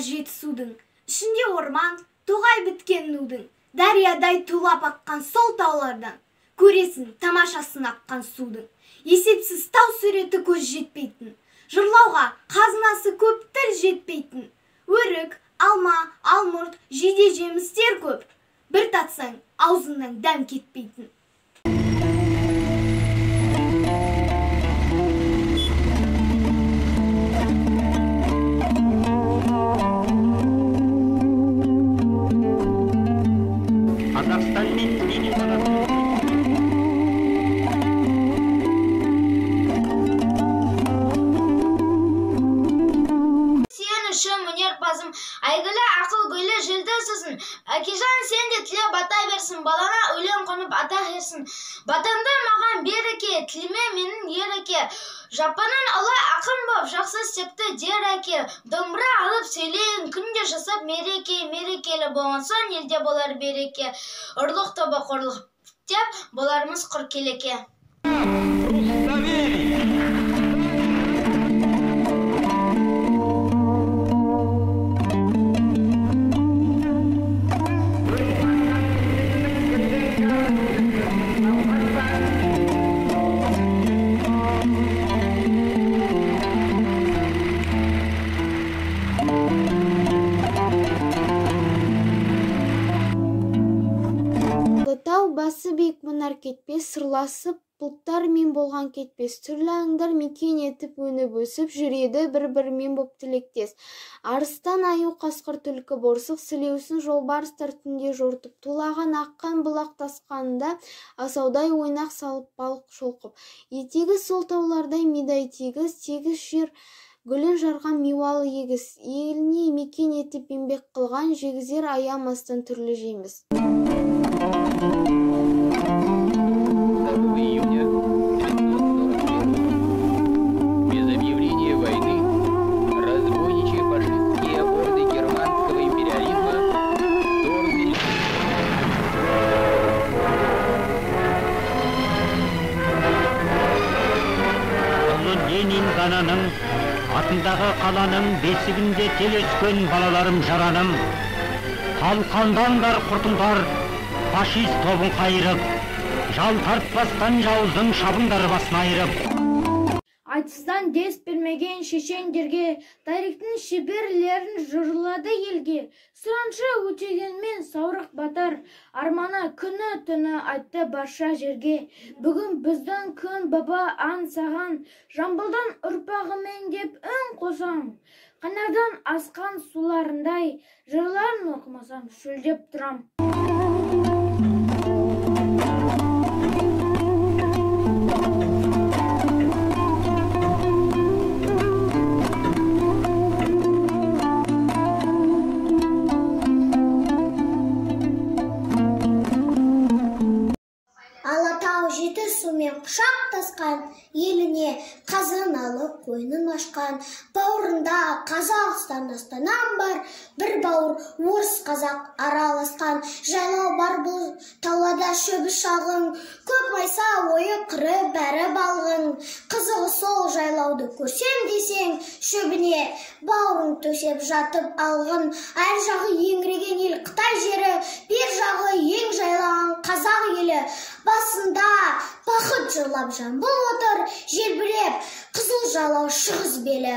жеті судың, ішінде орман, тоғай біткен нудың, дариядай тулап аққан сол таулардан, көресің тамашасын аққан судың. Есепсіз тау суреті көз жетпейтін, жырлауға қазынасы көп тіл жетпейтін. Өрік, алма, алмұрт, жиде жемістер көп, бір татсаң аузыңнан дәм кетпейтін. Айгілі ақыл гүлі жылдысысын, әкежан сен де тіле бата берсін, балана өлең қонып ата қерсін. Батамды маған береке, тіліме менің ереке. Жапанын ұлы ақын боп, жақсы істепті дер әке. Домбыра алып сөйлейін, күнде жасап мереке, мерекелі болған соң елде болар береке. Ұрлық тобы қорлық деп, болармыз құр келеке. Тау басы биік мұнар кетпес, сырласып бұлттар мен болған кетпес. Түрлі аңдар мекен етіп өніп өсіп, жүреді бір-бірімен боп тілектес. Арыстан, аю, қасқыр, түлкі, борсық, сілеусін жолбарыстар түнде жортып, тулаған аққан бұлақ тасқанында асаудай ойнақ салып балық шолқып. Етегі сол таулардай мидай тегіс, тегіс жер гүлін жарған миуалы егіс. Еліне мекен етіп еңбек қылған, жегізер аямастан түрлі жеміс. Без объявления войны разбойничьи фашистские орды германского империализма вторглись. Ұлы Ленин дананың, атындағы қаланың бесігінде тел өскен балаларым жараным. Қалқандандар құртыңдар, фашист тобын қайырып, жал тартпастан жауыздың шабыңдар басын айырып. Айтыстан дес бермеген шешендерге, тарихтың шеберлерін жырлады елге. Сұраншы өтегенмен саурық батар, армана күні түні айтты барша жерге. Бүгін біздің күн баба аңсаған, Жамбылдан ұрпағымен деп үн қосам. Қанардан асқан суларындай, жырларын оқымасам шөлдеп тұрам. Алатау жеті сумен құшақтасқан, еліне қазыналы қойнын ашқан. Бауырында Қазақстан астанам бар, бір бауыр орыс қазақ араласқан. Жайлау бар бұл таулада шөбі шалғын, көк майса ойы қыры бәрі балғын. Қызығы сол жайлауды көрсем десең, шөбіне бауырын төсеп жатып алғын. Әр жағы еңіреген ел Қытай жері, бер жағы ең жайлаған қазақ елі. Басында бақыт жырлап жамбыл отыр, желбіреп қызыл жалау шығыс белі.